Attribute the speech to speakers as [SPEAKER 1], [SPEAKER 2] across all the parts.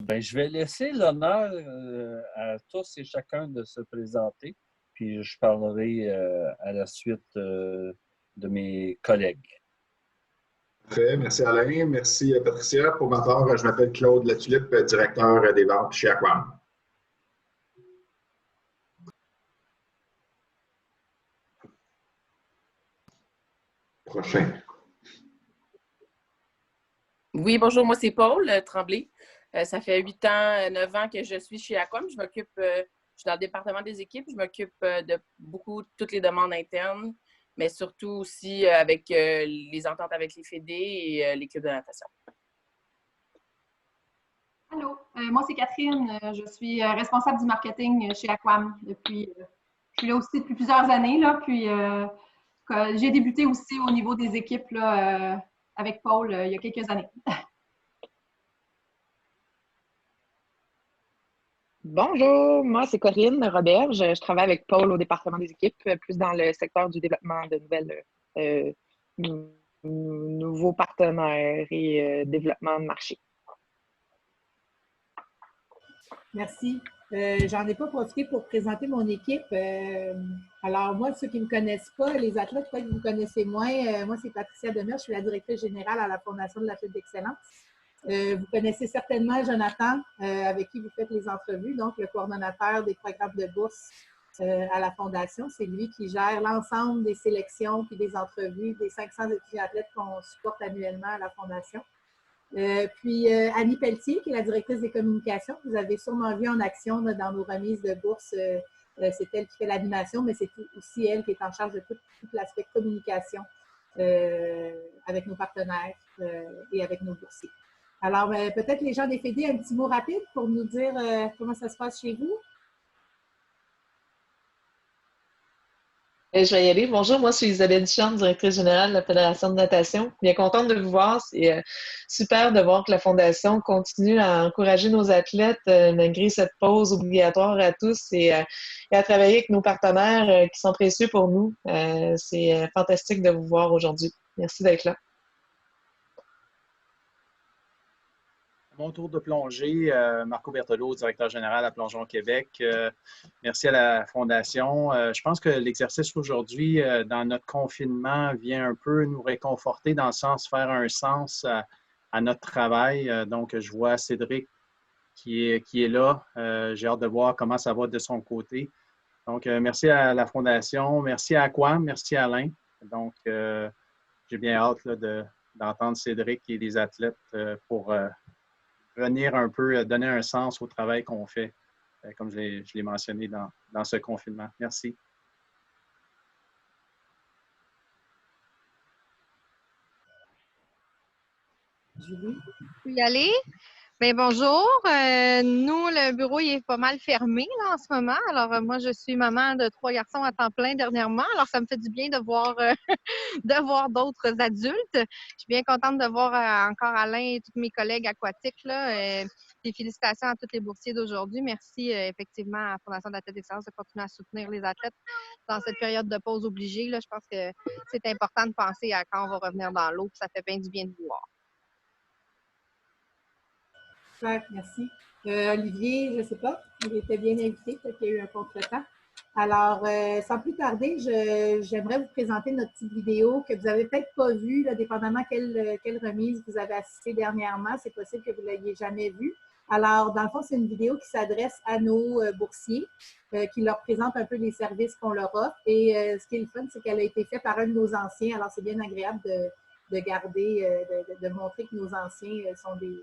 [SPEAKER 1] Ben, je vais laisser l'honneur à tous et chacun de se présenter, puis je parlerai à la suite de mes collègues.
[SPEAKER 2] Parfait. Merci Alain. Merci Patricia. Pour ma part, je m'appelle Claude Latulippe, directeur des ventes chez Aquam. Prochain.
[SPEAKER 3] Oui, bonjour, moi c'est Paul Tremblay. Ça fait 8 ans, 9 ans que je suis chez Aquam. Je suis dans le département des équipes. Je m'occupe de toutes les demandes internes, mais surtout aussi avec les ententes avec les fédés et l'équipe de natation.
[SPEAKER 4] Allô, moi c'est Catherine. Je suis responsable du marketing chez Aquam je suis là aussi depuis plusieurs années. Là, puis j'ai débuté aussi au niveau des équipes là, avec Paul il y a quelques années.
[SPEAKER 5] Bonjour, moi c'est Corinne Roberge. Je travaille avec Paul au département des équipes, plus dans le secteur du développement de nouveaux partenaires et développement de marché.
[SPEAKER 6] Merci. J'en ai pas profité pour présenter mon équipe. Alors, moi, ceux qui ne me connaissent pas, les athlètes, peut-être que vous connaissez moins. Moi, c'est Patricia Demers, je suis la directrice générale à la Fondation de l'athlète d'excellence. Vous connaissez certainement Jonathan, avec qui vous faites les entrevues, donc le coordonnateur des programmes de bourse à la Fondation. C'est lui qui gère l'ensemble des sélections puis des entrevues des 500 étudiants athlètes qu'on supporte annuellement à la Fondation. Puis Annie Pelletier, qui est la directrice des communications, que vous avez sûrement vu en action là, dans nos remises de bourse. C'est elle qui fait l'animation, mais c'est aussi elle qui est en charge de tout l'aspect communication avec nos partenaires et avec nos boursiers. Alors, peut-être les gens des fédés, un petit mot rapide pour nous dire comment ça se passe chez vous.
[SPEAKER 7] Je vais y aller. Bonjour, moi, je suis Isabelle Duchamp, directrice générale de la Fédération de natation. Bien contente de vous voir. C'est super de voir que la Fondation continue à encourager nos athlètes malgré cette pause obligatoire à tous et à travailler avec nos partenaires qui sont précieux pour nous. C'est fantastique de vous voir aujourd'hui. Merci d'être là.
[SPEAKER 8] Mon tour de plongée, Marco Berthelot, directeur général à Plongeon Québec. Merci à la Fondation. Je pense que l'exercice aujourd'hui, dans notre confinement, vient un peu nous réconforter dans le sens faire un sens à notre travail. Donc, je vois Cédric qui est là. J'ai hâte de voir comment ça va de son côté. Donc, merci à la Fondation, merci à Aquam, merci à Alain. Donc, j'ai bien hâte là, d'entendre Cédric et les athlètes pour venir un peu donner un sens au travail qu'on fait, comme je l'ai mentionné dans ce confinement. Merci.
[SPEAKER 6] Julie?
[SPEAKER 9] Je peux y aller? Bien, bonjour. Nous, le bureau il est pas mal fermé là, en ce moment. Alors, moi, je suis maman de 3 garçons à temps plein dernièrement. Alors, ça me fait du bien de voir, de voir d'autres adultes. Je suis bien contente de voir encore Alain et tous mes collègues aquatiques. Là, et félicitations à tous les boursiers d'aujourd'hui. Merci effectivement à la Fondation de l'athlète d'excellence de continuer à soutenir les athlètes dans cette période de pause obligée. Là, je pense que c'est important de penser à quand on va revenir dans l'eau. Ça fait bien du bien de vous voir.
[SPEAKER 6] Super, merci. Olivier, je ne sais pas, il était bien invité, peut-être qu'il y a eu un contretemps. Alors, sans plus tarder, j'aimerais vous présenter notre petite vidéo que vous n'avez peut-être pas vue, là, dépendamment quelle remise vous avez assistée dernièrement. C'est possible que vous ne l'ayez jamais vue. Alors, dans le fond, c'est une vidéo qui s'adresse à nos boursiers, qui leur présente un peu les services qu'on leur offre. Et ce qui est le fun, c'est qu'elle a été faite par un de nos anciens. Alors, c'est bien agréable de garder, de montrer que nos anciens sont des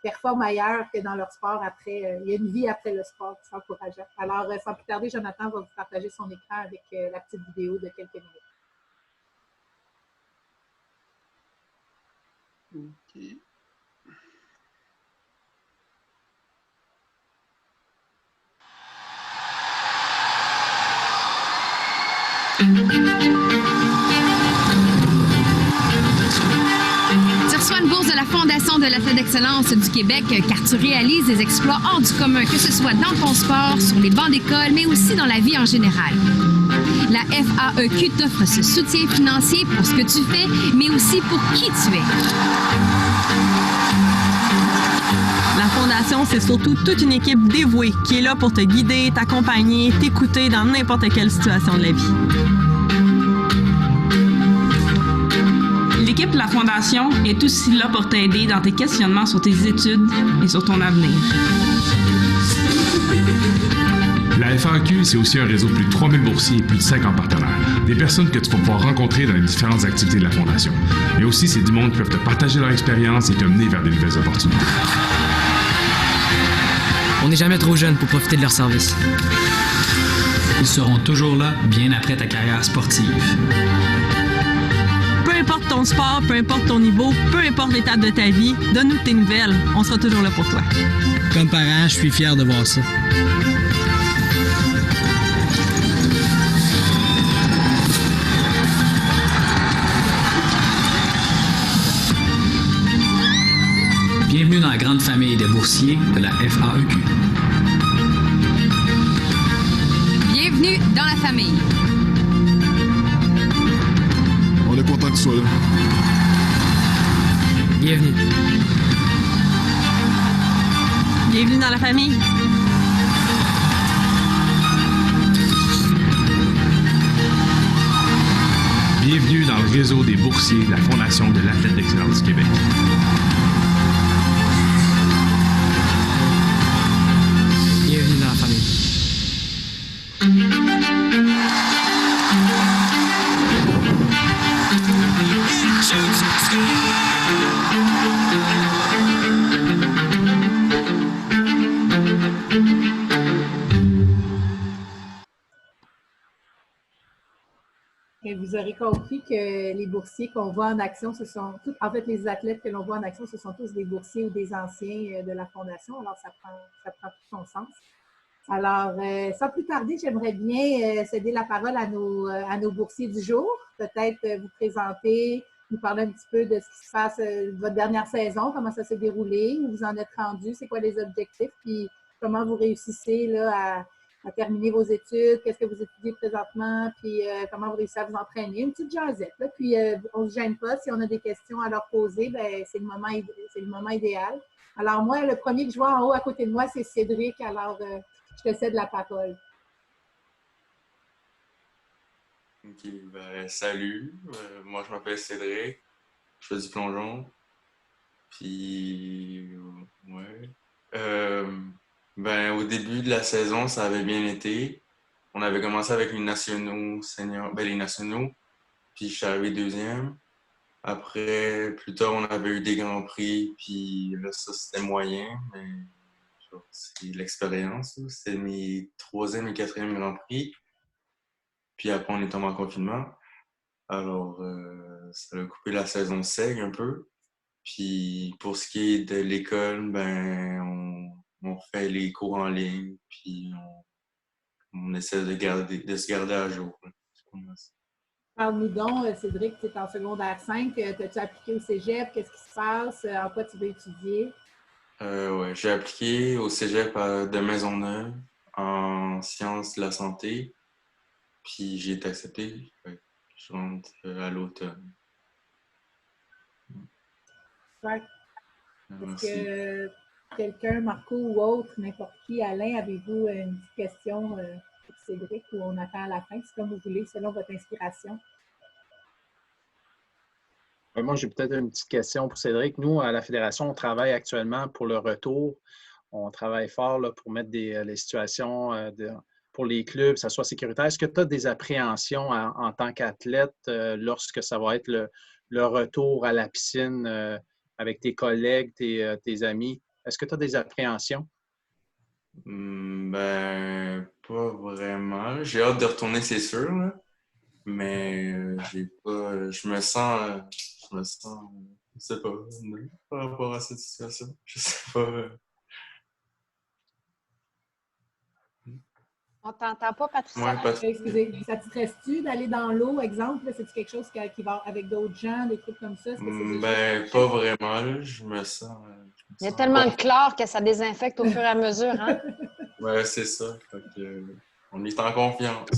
[SPEAKER 6] performent ailleurs que dans leur sport après. Il y a une vie après le sport, c'est encourageant. Alors, sans plus tarder, Jonathan va vous partager son écran avec la petite vidéo de quelques minutes.
[SPEAKER 10] OK.
[SPEAKER 11] Tu reçois une bourse de la Fondation de l'athlète d'excellence du Québec car tu réalises des exploits hors du commun, que ce soit dans ton sport, sur les bancs d'école, mais aussi dans la vie en général. La FAEQ t'offre ce soutien financier pour ce que tu fais, mais aussi pour qui tu es. La
[SPEAKER 10] Fondation, c'est surtout toute une équipe dévouée qui est là pour te guider, t'accompagner, t'écouter dans n'importe quelle situation de la vie.
[SPEAKER 12] L'équipe de la Fondation est aussi là pour t'aider dans tes questionnements sur tes études et sur ton avenir.
[SPEAKER 13] La FAQ, c'est aussi un réseau de plus de 3000 boursiers et plus de 50 partenaires. Des personnes que tu vas pouvoir rencontrer dans les différentes activités de la Fondation. Mais aussi, c'est du monde qui peuvent te partager leur expérience et t'amener vers de nouvelles opportunités.
[SPEAKER 14] On n'est jamais trop jeune pour profiter de leurs services. Ils seront toujours là, bien après ta carrière sportive.
[SPEAKER 10] Peu importe ton sport, peu importe ton niveau, peu importe l'étape de ta vie, donne-nous tes nouvelles. On sera toujours là pour toi.
[SPEAKER 14] Comme parent, je suis fier de voir ça. Bienvenue dans la grande famille des boursiers de la FAEQ.
[SPEAKER 11] Bienvenue dans la famille.
[SPEAKER 13] On est content que tu sois là.
[SPEAKER 14] Bienvenue.
[SPEAKER 10] Bienvenue dans la famille.
[SPEAKER 13] Bienvenue dans le réseau des boursiers de la Fondation de l'Athlète d'Excellence du Québec.
[SPEAKER 14] Bienvenue dans la famille.
[SPEAKER 6] Et vous aurez compris que les boursiers qu'on voit en action, en fait, les athlètes que l'on voit en action, ce sont tous des boursiers ou des anciens de la Fondation. Alors, ça prend tout son sens. Alors, sans plus tarder, j'aimerais bien céder la parole à nos boursiers du jour. Peut-être vous présenter, nous parler un petit peu de ce qui se passe, votre dernière saison, comment ça s'est déroulé, où vous en êtes rendu, c'est quoi les objectifs, puis comment vous réussissez là, à terminer vos études, qu'est-ce que vous étudiez présentement, puis comment vous réussissez à vous entraîner. Une petite jasette, là, puis on ne se gêne pas. Si on a des questions à leur poser, ben, c'est le moment idéal. Alors moi, le premier que je vois en haut à côté de moi, c'est Cédric. Alors, je te cède la parole.
[SPEAKER 15] Ok, ben, salut, moi je m'appelle Cédric, je fais du plongeon, puis ouais. Ben, au début de la saison, ça avait bien été. On avait commencé avec les nationaux seniors, ben les nationaux, puis je suis arrivé deuxième. Après, plus tard, on avait eu des grands prix, puis là, ça c'était moyen, mais genre, c'est l'expérience. C'était mes 3e et 4e grands prix. Puis après, on est tombé en confinement. Alors, ça a coupé la saison sec un peu. Puis pour ce qui est de l'école, ben, on fait les cours en ligne, puis on essaie de se garder à jour.
[SPEAKER 6] Parle-nous donc, Cédric, tu es en secondaire 5. T'as-tu appliqué au cégep? Qu'est-ce qui se passe? En quoi tu veux étudier?
[SPEAKER 15] Ouais, j'ai appliqué au cégep de Maisonneuve en sciences de la santé. Puis j'ai été accepté. Je rentre à l'automne.
[SPEAKER 6] Ouais. Est-ce que quelqu'un, Marco ou autre, n'importe qui, Alain, avez-vous une petite question pour Cédric ou on attend à la fin? C'est comme vous voulez, selon votre inspiration.
[SPEAKER 8] Moi, j'ai peut-être une petite question pour Cédric. Nous, à la Fédération, on travaille actuellement pour le retour. On travaille fort là, pour mettre les situations pour les clubs, que ça soit sécuritaire. Est-ce que tu as des appréhensions en tant qu'athlète lorsque ça va être le retour à la piscine avec tes collègues, tes amis? Est-ce que tu as des appréhensions?
[SPEAKER 15] Ben, pas vraiment. J'ai hâte de retourner, c'est sûr, là. Mais j'ai pas. Je me sens. Je sais pas, par rapport à cette situation. Je sais pas.
[SPEAKER 9] On t'entend pas, Patricia.
[SPEAKER 15] Ouais, Patricia.
[SPEAKER 6] Excusez, ça te stresse-tu d'aller dans l'eau, exemple? C'est-tu quelque chose qui va avec d'autres gens, des trucs comme ça?
[SPEAKER 15] Ben, pas vraiment, là. Je me sens.
[SPEAKER 9] Il y a tellement de chlore que ça désinfecte au fur et à mesure, hein?
[SPEAKER 15] Ouais, c'est ça. Fait que, on est en confiance.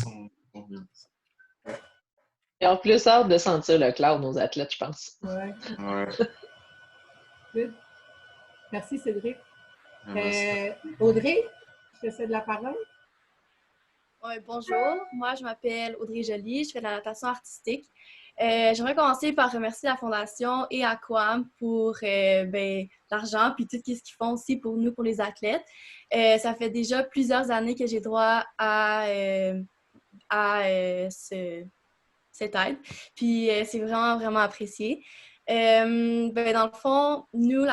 [SPEAKER 7] Et en plus, hâte de sentir le cloud, nos athlètes, je pense.
[SPEAKER 6] Ouais.
[SPEAKER 15] Ouais.
[SPEAKER 6] Good. Merci, Cédric. Audrey, je te cède la parole.
[SPEAKER 16] Ouais, bonjour, moi je m'appelle Audrey Joly, je fais de la natation artistique. J'aimerais commencer par remercier la Fondation et Aquam pour l'argent puis tout ce qu'ils font aussi pour nous, pour les athlètes. Ça fait déjà plusieurs années que j'ai droit à cette aide, puis c'est vraiment, vraiment apprécié. Dans le fond, nous,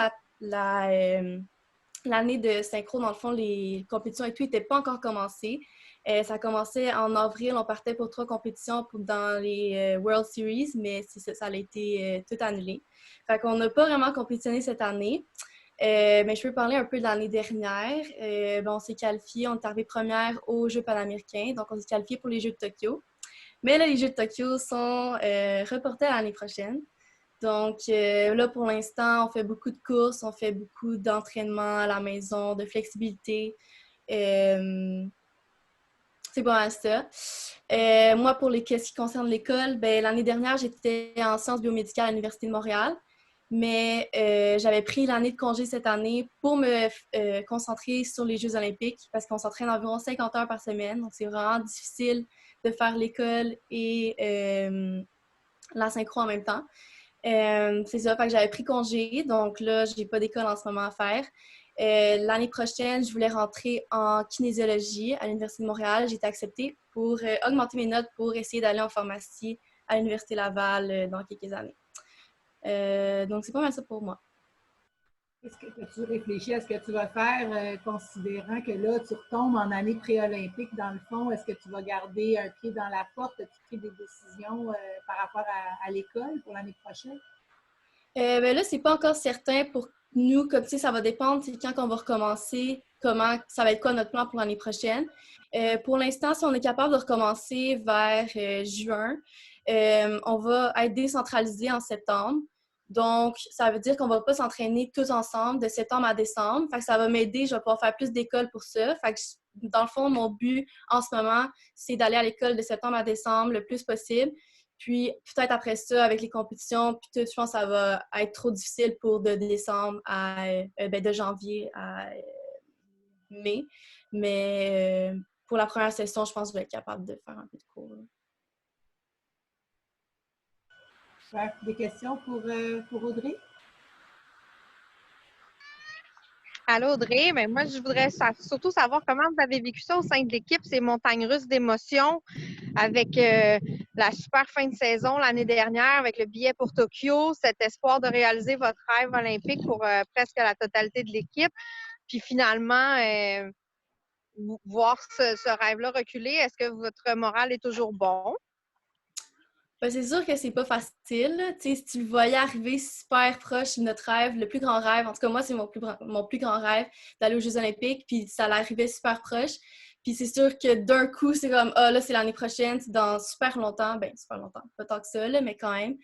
[SPEAKER 16] l'année de synchro, dans le fond, les compétitions et tout n'étaient pas encore commencées. Ça a commencé en avril, on partait pour 3 compétitions dans les World Series, mais ça a été tout annulé. Fait qu'on n'a pas vraiment compétitionné cette année. Mais je peux parler un peu de l'année dernière. On s'est qualifié, on est arrivé première aux Jeux panaméricains, donc on s'est qualifié pour les Jeux de Tokyo. Mais là, les Jeux de Tokyo sont reportés à l'année prochaine. Donc là, pour l'instant, on fait beaucoup de courses, on fait beaucoup d'entraînement à la maison, de flexibilité. C'est pas mal ça. Moi, pour ce qui concerne l'école, l'année dernière, j'étais en sciences biomédicales à l'Université de Montréal, mais j'avais pris l'année de congé cette année pour me concentrer sur les Jeux olympiques parce qu'on s'entraîne environ 50 heures par semaine. Donc, c'est vraiment difficile de faire l'école et la synchro en même temps. C'est ça, fait que j'avais pris congé, donc là, j'ai pas d'école en ce moment à faire. L'année prochaine, je voulais rentrer en kinésiologie à l'Université de Montréal. J'ai été acceptée pour augmenter mes notes pour essayer d'aller en pharmacie à l'Université Laval dans quelques années. Donc, c'est pas mal ça pour moi.
[SPEAKER 6] Est-ce que tu réfléchis à ce que tu vas faire, considérant que là, tu retombes en année pré-olympique, dans le fond? Est-ce que tu vas garder un pied dans la porte? As-tu pris des décisions par rapport à l'école pour l'année prochaine?
[SPEAKER 16] Là, c'est pas encore certain pour nous. Comme tu sais, ça va dépendre quand on va recommencer, comment ça va être quoi notre plan pour l'année prochaine. Pour l'instant, si on est capable de recommencer vers juin, on va être décentralisé en septembre. Donc, ça veut dire qu'on ne va pas s'entraîner tous ensemble de septembre à décembre. Fait que ça va m'aider, je vais pouvoir faire plus d'écoles pour ça. Fait que, dans le fond, mon but en ce moment, c'est d'aller à l'école de septembre à décembre le plus possible. Puis, peut-être après ça, avec les compétitions, puis tout, je pense que ça va être trop difficile pour de décembre de janvier à mai. Mais pour la première session, je pense que je vais être capable de faire un peu de cours.
[SPEAKER 6] Des questions pour Audrey?
[SPEAKER 9] Allô, Audrey. Mais moi, je voudrais surtout savoir comment vous avez vécu ça au sein de l'équipe, ces montagnes russes d'émotions avec la super fin de saison l'année dernière, avec le billet pour Tokyo, cet espoir de réaliser votre rêve olympique pour presque la totalité de l'équipe. Puis finalement, voir ce rêve-là reculer, est-ce que votre moral est toujours bon?
[SPEAKER 16] C'est sûr que c'est pas facile. Si tu le voyais arriver super proche de notre rêve, le plus grand rêve, en tout cas moi, c'est mon plus grand rêve d'aller aux Jeux olympiques, puis ça l'arrivait super proche. Puis c'est sûr que d'un coup, c'est comme « Ah, là, c'est l'année prochaine, c'est dans super longtemps. » Super longtemps, pas tant que ça, là, mais quand même.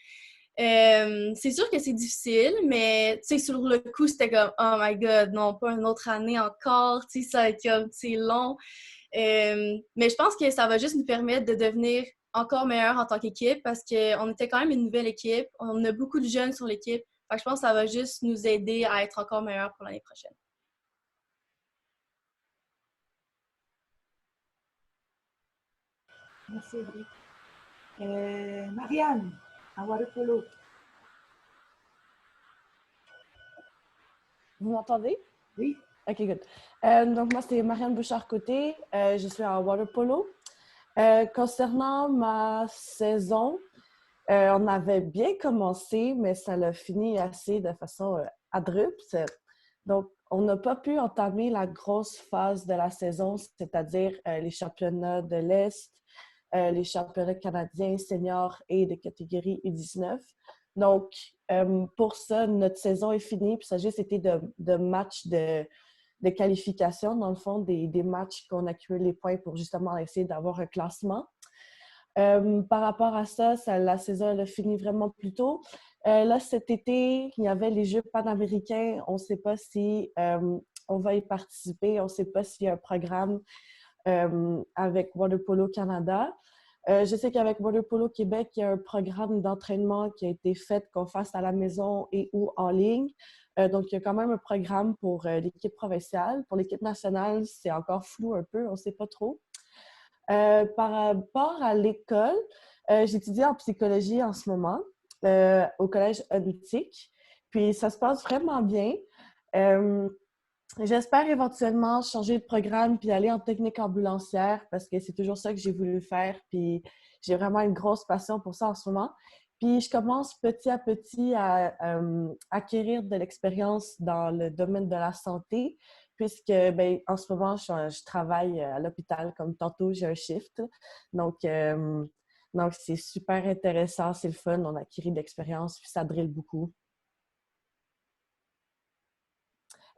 [SPEAKER 16] C'est sûr que c'est difficile, mais sur le coup, c'était comme « Oh my God, non, pas une autre année encore. » Ça va être comme, c'est long. Mais je pense que ça va juste nous permettre de devenir encore meilleur en tant qu'équipe parce qu'on était quand même une nouvelle équipe. On a beaucoup de jeunes sur l'équipe. Fait que je pense que ça va juste nous aider à être encore meilleurs pour l'année prochaine.
[SPEAKER 6] Merci, Audrey. Marianne, en water polo.
[SPEAKER 17] Vous m'entendez?
[SPEAKER 6] Oui.
[SPEAKER 17] OK, good. Donc, moi, c'est Marianne Bouchard-Côté. Je suis en water polo. Concernant ma saison, on avait bien commencé, mais ça l'a fini assez de façon abrupte. Donc, on n'a pas pu entamer la grosse phase de la saison, c'est-à-dire les championnats de l'Est, les championnats canadiens seniors et de catégorie U19. Donc, pour ça, notre saison est finie, puis ça a juste été de matchs de qualification, dans le fond, des matchs qu'on accumule les points pour justement essayer d'avoir un classement. Par rapport à ça, la saison elle a fini vraiment plus tôt. Là, cet été, il y avait les Jeux panaméricains. On ne sait pas si on va y participer. On ne sait pas s'il y a un programme avec Water Polo Canada. Je sais qu'avec Water Polo Québec, il y a un programme d'entraînement qui a été fait qu'on fasse à la maison et ou en ligne. Donc, il y a quand même un programme pour l'équipe provinciale. Pour l'équipe nationale, c'est encore flou un peu, on ne sait pas trop. Par rapport à l'école, j'étudie en psychologie en ce moment au collège Huntic. Puis, ça se passe vraiment bien. J'espère éventuellement changer de programme puis aller en technique ambulancière parce que c'est toujours ça que j'ai voulu faire. Puis j'ai vraiment une grosse passion pour ça en ce moment. Puis je commence petit à petit à acquérir de l'expérience dans le domaine de la santé puisque ben, en ce moment, je travaille à l'hôpital comme tantôt, j'ai un shift. Donc c'est super intéressant, c'est le fun, on acquérit de l'expérience puis ça drille beaucoup.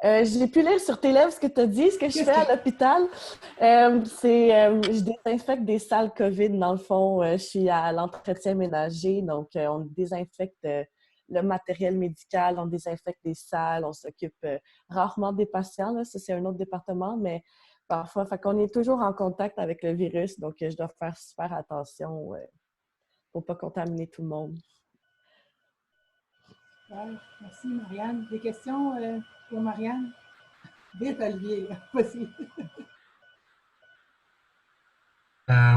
[SPEAKER 17] J'ai pu lire sur tes lèvres ce que tu as dit, ce que je fais à l'hôpital. Je désinfecte des salles COVID, dans le fond. Je suis à l'entretien ménager, donc on désinfecte le matériel médical, on désinfecte des salles, on s'occupe rarement des patients. Là. Ça, c'est un autre département, mais parfois, fait qu'on est toujours en contact avec le virus, donc je dois faire super attention pour ne pas contaminer tout le monde.
[SPEAKER 6] Ouais, merci, Marianne. Des questions pour Marianne? Vite, Olivier, vas-y.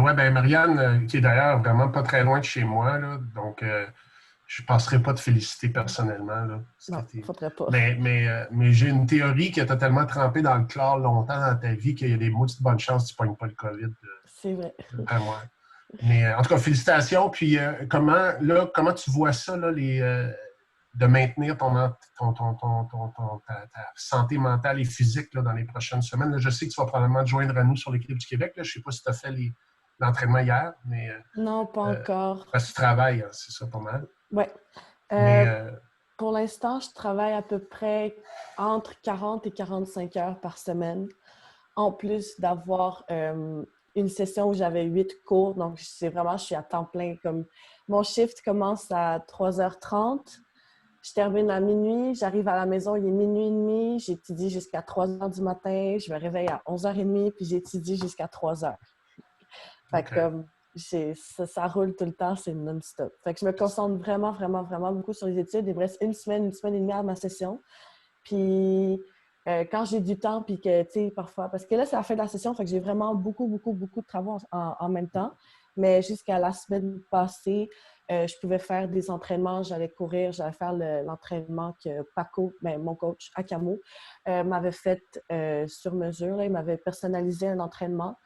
[SPEAKER 18] Oui, bien, Marianne, qui est d'ailleurs vraiment pas très loin de chez moi, là, donc je ne passerai pas de féliciter personnellement. Là,
[SPEAKER 17] non, il ne faudrait pas.
[SPEAKER 18] Mais j'ai une théorie qui a totalement trempé dans le chlore longtemps dans ta vie, qu'il y a des maudites bonnes chances que tu ne pognes pas le COVID.
[SPEAKER 17] C'est vrai.
[SPEAKER 18] À moi. Mais en tout cas, félicitations. Puis comment tu vois ça, là, de maintenir ta santé mentale et physique là, dans les prochaines semaines? Là, je sais que tu vas probablement te joindre à nous sur l'équipe du Québec. Là. Je ne sais pas si tu as fait l'entraînement hier, mais...
[SPEAKER 17] non, pas encore.
[SPEAKER 18] Parce que tu travailles, hein, c'est ça, pas mal.
[SPEAKER 17] Oui. Pour l'instant, je travaille à peu près entre 40 et 45 heures par semaine, en plus d'avoir une session où j'avais 8 cours. Donc, c'est vraiment, je suis à temps plein. Comme mon shift commence à 3h30. Je termine à minuit, j'arrive à la maison, il est minuit et demi, j'étudie jusqu'à 3h du matin, je me réveille à 11h30, puis j'étudie jusqu'à 3h. Fait que comme ça roule tout le temps, c'est non-stop. Fait que je me concentre vraiment, vraiment, vraiment beaucoup sur les études. Il me reste une semaine et demie à ma session. Puis quand j'ai du temps, puis que, tu sais, parfois, parce que là, c'est la fin de la session, fait que j'ai vraiment beaucoup, beaucoup, beaucoup de travaux en même temps. Mais jusqu'à la semaine passée, je pouvais faire des entraînements, j'allais courir, j'allais faire l'entraînement que Paco, mon coach, Akamo, m'avait fait sur mesure. Là, il m'avait personnalisé un entraînement.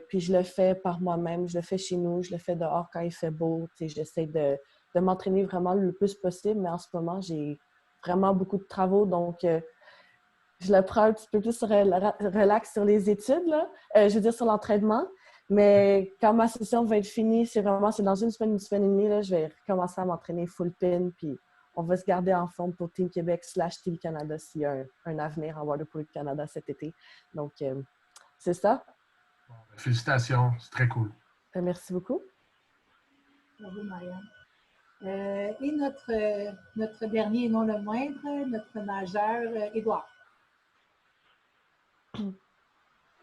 [SPEAKER 17] Puis je le fais par moi-même, je le fais chez nous, je le fais dehors quand il fait beau. J'essaie de m'entraîner vraiment le plus possible, mais en ce moment, j'ai vraiment beaucoup de travaux. Donc, je le prends un petit peu plus relax sur les études, là. Je veux dire sur l'entraînement. Mais quand ma session va être finie, c'est dans une semaine et demie, là, je vais recommencer à m'entraîner full pin, puis on va se garder en forme pour Team Québec / Team Canada s'il y a un avenir en Water Polo Canada cet été. Donc, c'est ça.
[SPEAKER 18] Bon, félicitations, c'est très cool.
[SPEAKER 17] Merci beaucoup.
[SPEAKER 6] Bravo, Marianne. Et notre dernier et non le moindre, notre nageur, Édouard.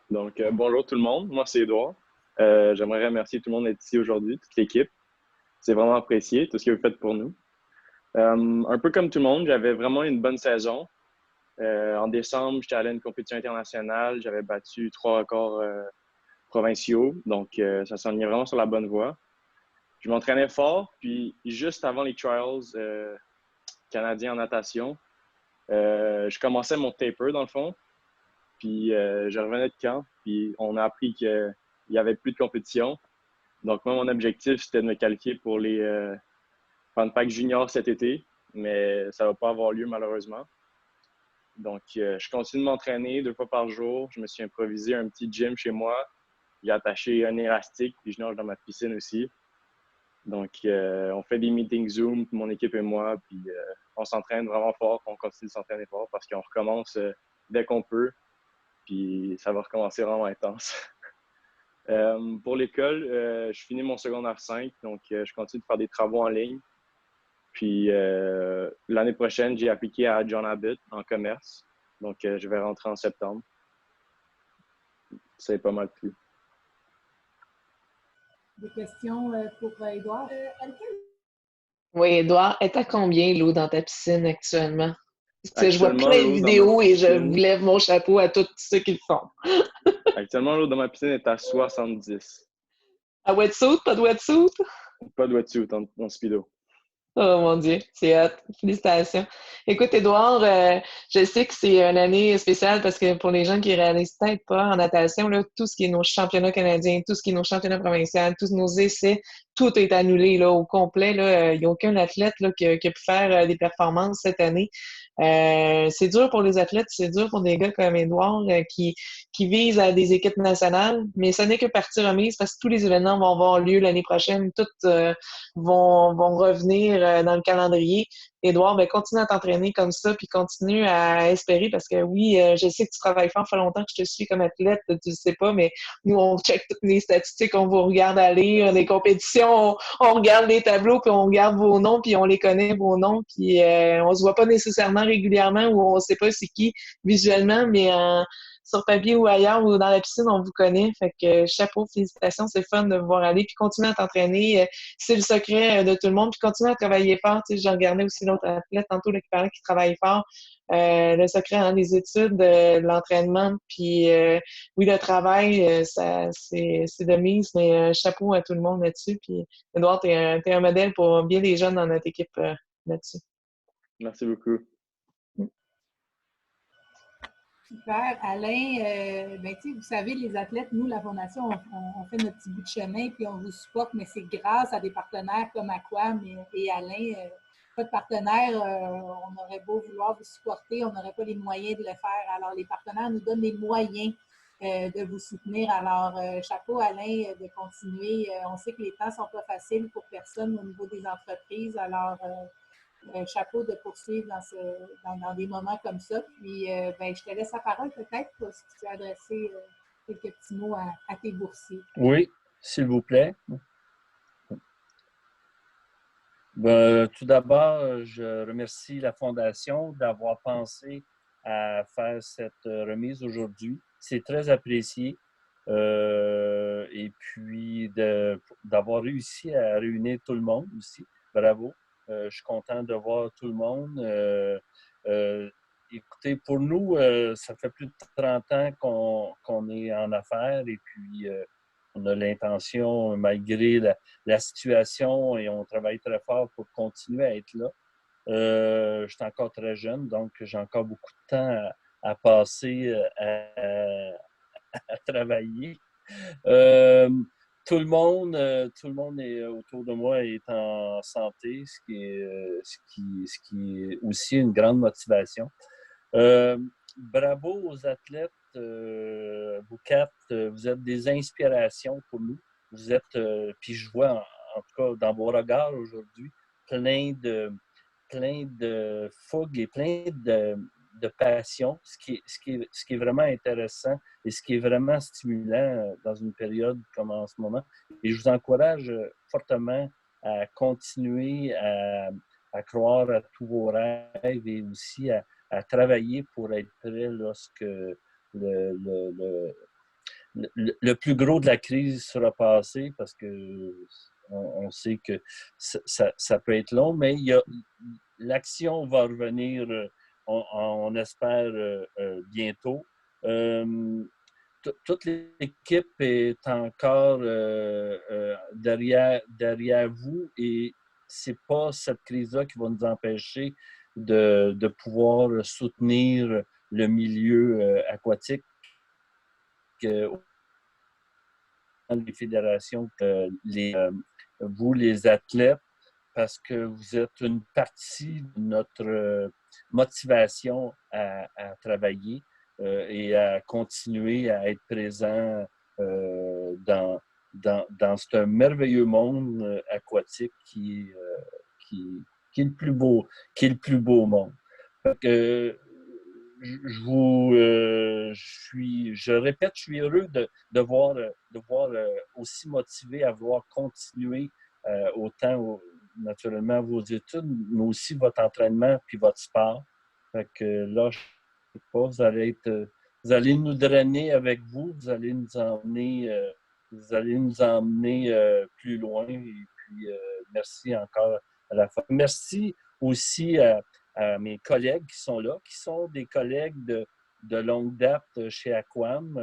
[SPEAKER 19] Donc, bonjour tout le monde. Moi, c'est Édouard. J'aimerais remercier tout le monde d'être ici aujourd'hui, toute l'équipe. C'est vraiment apprécié, tout ce que vous faites pour nous. Un peu comme tout le monde, j'avais vraiment une bonne saison. En décembre, j'étais allé à une compétition internationale. J'avais battu 3 records provinciaux. Donc, ça s'enlignait vraiment sur la bonne voie. Je m'entraînais fort. Puis, juste avant les trials canadiens en natation, je commençais mon taper, dans le fond. Puis, je revenais de camp. Puis, on a appris qu'il n'y avait plus de compétition. Donc, moi, mon objectif, c'était de me qualifier pour les Pan-Pac Junior cet été. Mais ça ne va pas avoir lieu, malheureusement. Donc, je continue de m'entraîner 2 fois par jour. Je me suis improvisé un petit gym chez moi. J'ai attaché un élastique, puis je nage dans ma piscine aussi. Donc, on fait des meetings Zoom, mon équipe et moi, puis on s'entraîne vraiment fort. On continue de s'entraîner fort parce qu'on recommence dès qu'on peut. Puis, ça va recommencer vraiment intense. Pour l'école, je finis mon secondaire 5, donc je continue de faire des travaux en ligne. Puis, l'année prochaine, j'ai appliqué à John Abbott en commerce. Donc, je vais rentrer en septembre. C'est pas mal tout.
[SPEAKER 6] Des questions pour Édouard?
[SPEAKER 7] Oui, Édouard, est à combien l'eau dans ta piscine actuellement? Parce que je vois
[SPEAKER 19] Actuellement,
[SPEAKER 7] plein de
[SPEAKER 19] l'eau dans ma
[SPEAKER 7] vidéos et je
[SPEAKER 19] piscine,
[SPEAKER 7] lève mon chapeau à tous ceux qui le font.
[SPEAKER 19] actuellement, l'eau dans ma piscine est à 70.
[SPEAKER 7] À wetsuit, pas de wetsuit?
[SPEAKER 19] Pas de wetsuit en speedo.
[SPEAKER 7] Oh mon Dieu, c'est hot. Félicitations. Écoute, Édouard, je sais que c'est une année spéciale parce que pour les gens qui réalisent peut-être pas en natation, là, tout ce qui est nos championnats canadiens, tout ce qui est nos championnats provinciaux, tous nos essais, tout est annulé là, au complet. Il n'y a aucun athlète là, qui a pu faire des performances cette année. C'est dur pour les athlètes, c'est dur pour des gars comme Édouard qui visent à des équipes nationales, mais ce n'est que partie remise parce que tous les événements vont avoir lieu l'année prochaine. Toutes vont revenir dans le calendrier. Édouard, ben, continue à t'entraîner comme ça, puis continue à espérer parce que oui, je sais que tu travailles fort, ça fait longtemps que je te suis comme athlète, tu ne sais pas, mais nous, on check toutes les statistiques, on vous regarde aller, on des compétitions, on regarde les tableaux, puis on regarde vos noms, puis on les connaît, vos noms, puis on se voit pas nécessairement régulièrement ou on sait pas c'est qui visuellement, mais sur papier ou ailleurs ou dans la piscine, on vous connaît. Fait que chapeau, félicitations, c'est fun de vous voir aller. Puis continue à t'entraîner. C'est le secret de tout le monde. Puis continue à travailler fort. Tu sais, j'ai regardé aussi l'autre athlète tantôt là, qui parlait qui travaille fort. Le secret, hein, les études, l'entraînement, puis oui, le travail, ça c'est de mise, mais chapeau à tout le monde là-dessus. Puis Édouard, t'es un modèle pour bien des jeunes dans notre équipe là-dessus.
[SPEAKER 19] Merci beaucoup.
[SPEAKER 6] Super. Alain, vous savez, les athlètes, nous, la Fondation, on fait notre petit bout de chemin puis on vous supporte, mais c'est grâce à des partenaires comme Aquam et Alain. Pas de partenaires, on aurait beau vouloir vous supporter, on n'aurait pas les moyens de le faire. Alors, les partenaires nous donnent les moyens de vous soutenir. Alors, chapeau, Alain, de continuer. On sait que les temps ne sont pas faciles pour personne au niveau des entreprises. Alors, chapeau de poursuivre dans des moments comme ça. Puis, je te laisse la parole peut-être si tu veux adresser quelques petits mots à tes boursiers.
[SPEAKER 1] Oui, s'il vous plaît. Tout d'abord, je remercie la Fondation d'avoir pensé à faire cette remise aujourd'hui. C'est très apprécié. Et puis, d'avoir réussi à réunir tout le monde aussi. Bravo. Je suis content de voir tout le monde. Écoutez, pour nous, ça fait plus de 30 ans qu'on est en affaires et puis on a l'intention, malgré la situation, et on travaille très fort pour continuer à être là. Je suis encore très jeune, donc j'ai encore beaucoup de temps à passer à travailler. Tout le monde est autour de moi est en santé, ce qui est aussi une grande motivation. Bravo aux athlètes, vous quatre, vous êtes des inspirations pour nous. Vous êtes, puis je vois en tout cas dans vos regards aujourd'hui, plein de fougue et plein de passion, ce qui est vraiment intéressant et ce qui est vraiment stimulant dans une période comme en ce moment. Et je vous encourage fortement à continuer à croire à tous vos rêves et aussi à travailler pour être prêt lorsque le plus gros de la crise sera passé, parce que on sait que ça peut être long, mais l'action va revenir, on espère, bientôt. Toute l'équipe est encore derrière vous et c'est pas cette crise-là qui va nous empêcher de pouvoir soutenir le milieu aquatique. Les fédérations, vous les athlètes, parce que vous êtes une partie de notre motivation à travailler et à continuer à être présent dans ce merveilleux monde aquatique qui est le plus beau, au monde. Je répète, je suis heureux de voir aussi motivé à vouloir continuer autant naturellement vos études, mais aussi votre entraînement puis votre sport. Fait que là, je sais pas, vous allez nous drainer avec vous, vous allez nous emmener vous allez nous emmener plus loin. Et puis, merci encore à la fin. Merci aussi à mes collègues qui sont là, qui sont des collègues de longue date chez Aquam,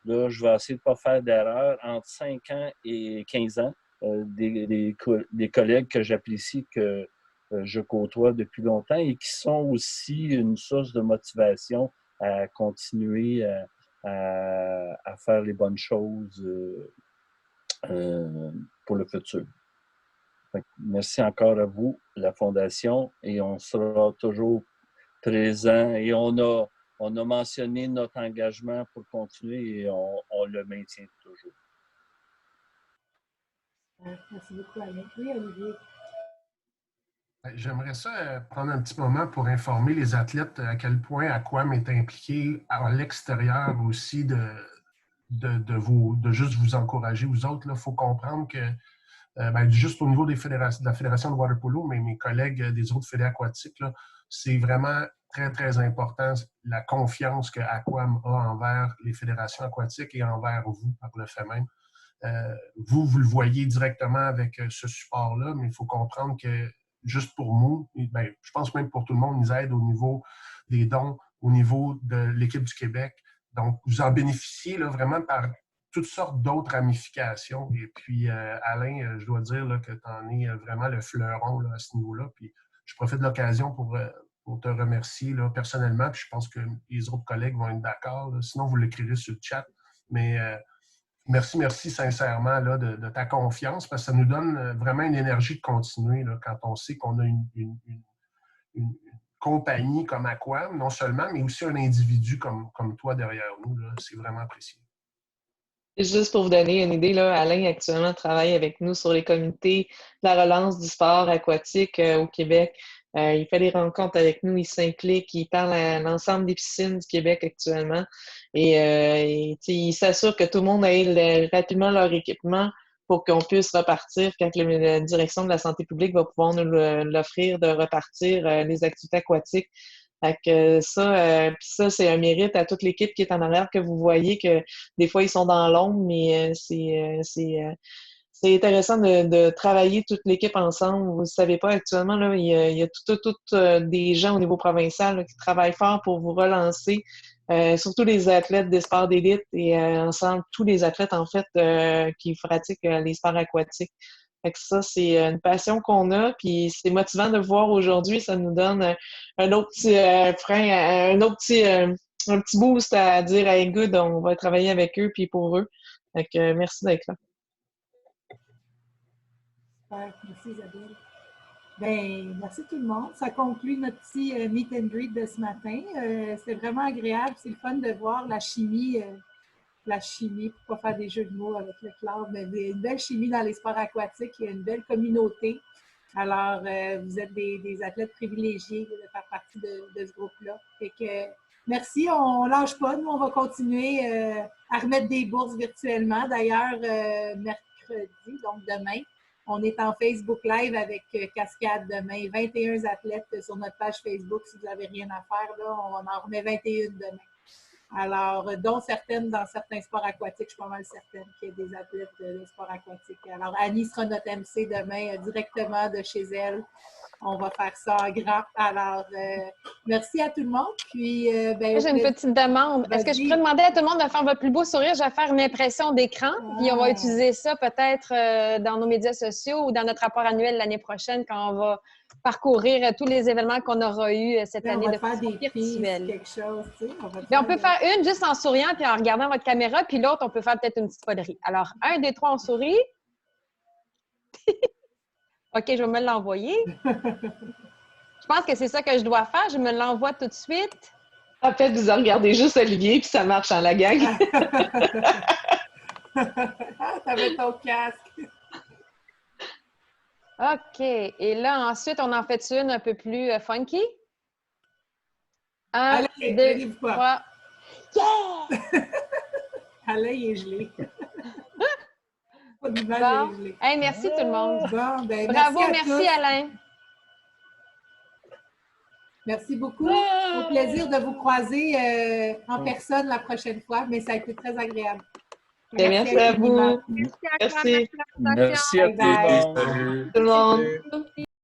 [SPEAKER 1] là, je vais essayer de ne pas faire d'erreur, entre 5 ans et 15 ans. Des collègues que j'apprécie, que je côtoie depuis longtemps et qui sont aussi une source de motivation à continuer à faire les bonnes choses pour le futur. Merci encore à vous, la Fondation, et on sera toujours présent. Et on a mentionné notre engagement pour continuer et on le maintient toujours.
[SPEAKER 6] Merci beaucoup, Alain. Oui, Olivier.
[SPEAKER 18] J'aimerais ça prendre un petit moment pour informer les athlètes à quel point Aquam est impliqué à l'extérieur aussi de juste vous encourager, vous autres. Il faut comprendre que juste au niveau de la Fédération de water polo, mais mes collègues des autres fédés aquatiques, c'est vraiment très, très important la confiance que Aquam a envers les fédérations aquatiques et envers vous par le fait même. Vous le voyez directement avec ce support-là, mais il faut comprendre que juste pour nous, je pense même pour tout le monde, ils aident au niveau des dons, au niveau de l'équipe du Québec. Donc, vous en bénéficiez là, vraiment par toutes sortes d'autres ramifications. Et puis, Alain, je dois dire là, que tu en es vraiment le fleuron là, à ce niveau-là. Puis, je profite de l'occasion pour te remercier là, personnellement. Puis, je pense que les autres collègues vont être d'accord. Sinon, vous l'écrirez sur le chat. Mais merci sincèrement là, de ta confiance parce que ça nous donne vraiment une énergie de continuer là, quand on sait qu'on a une compagnie comme Aquam, non seulement, mais aussi un individu comme toi derrière nous. C'est vraiment apprécié.
[SPEAKER 7] Juste pour vous donner une idée, là, Alain actuellement travaille avec nous sur les comités de la relance du sport aquatique au Québec. Il fait des rencontres avec nous, il s'implique, il parle à l'ensemble des piscines du Québec actuellement. Et il s'assure que tout le monde ait rapidement leur équipement pour qu'on puisse repartir quand la direction de la santé publique va pouvoir nous l'offrir de repartir les activités aquatiques. Fait que ça, puis ça, c'est un mérite à toute l'équipe qui est en arrière que vous voyez que des fois, ils sont dans l'ombre, mais c'est intéressant de travailler toute l'équipe ensemble. Vous ne savez pas, actuellement, là, il y a tout des gens au niveau provincial là, qui travaillent fort pour vous relancer, surtout les athlètes des sports d'élite et ensemble, tous les athlètes, en fait, qui pratiquent les sports aquatiques. Fait que ça, c'est une passion qu'on a, puis c'est motivant de voir aujourd'hui. Ça nous donne un autre petit frein, un petit boost à dire « Hey, good, on va travailler avec eux puis pour eux. » Fait que merci d'être là.
[SPEAKER 6] Super, merci Isabelle. Bien, merci tout le monde. Ça conclut notre petit meet and greet de ce matin. C'est vraiment agréable. C'est le fun de voir la chimie, pour ne pas faire des jeux de mots avec le club, mais une belle chimie dans les sports aquatiques. Il y a une belle communauté. Alors, vous êtes des athlètes privilégiés de faire partie de ce groupe-là. Fait que merci, on ne lâche pas. Nous, on va continuer à remettre des bourses virtuellement. D'ailleurs, mercredi, donc demain, on est en Facebook Live avec Cascade demain. 21 athlètes sur notre page Facebook. Si vous n'avez rien à faire, là, on en remet 21 demain. Alors, dont certaines dans certains sports aquatiques, je suis pas mal certaine qu'il y a des athlètes de sport aquatique. Alors, Annie sera notre MC demain directement de chez elle. On va faire ça en grand. Alors, merci à tout le monde. Puis,
[SPEAKER 20] j'ai une petite demande. Est-ce que je pourrais demander à tout le monde de faire votre plus beau sourire? Je vais faire une impression d'écran, puis on va utiliser ça peut-être dans nos médias sociaux ou dans notre rapport annuel l'année prochaine quand on va parcourir tous les événements qu'on aura eus cette année de façon virtuelle.
[SPEAKER 6] Quelque chose, tu sais,
[SPEAKER 20] on peut faire une juste en souriant puis en regardant votre caméra, puis l'autre, on peut faire peut-être une petite polerie. Alors, 1, 2, 3, on sourit. OK, je vais me l'envoyer. Je pense que c'est ça que je dois faire. Je me l'envoie tout de suite.
[SPEAKER 7] En fait, vous en regardez juste Olivier, puis ça marche en la gang.
[SPEAKER 6] Ça met ton casque.
[SPEAKER 20] OK. Et là, ensuite, on en fait une un peu plus funky. 1, 2, 3. Yeah!
[SPEAKER 6] Alain, il est gelé.
[SPEAKER 20] Bon. Hey, merci tout le monde.
[SPEAKER 6] Bon,
[SPEAKER 20] bravo, merci Alain.
[SPEAKER 6] Merci beaucoup. Au plaisir de vous croiser en personne la prochaine fois, mais ça a été très agréable.
[SPEAKER 7] Merci à vous.
[SPEAKER 9] Merci à toi,
[SPEAKER 7] Merci.
[SPEAKER 9] merci pour la présentation.
[SPEAKER 1] Merci à tout le monde.
[SPEAKER 7] Tout le monde.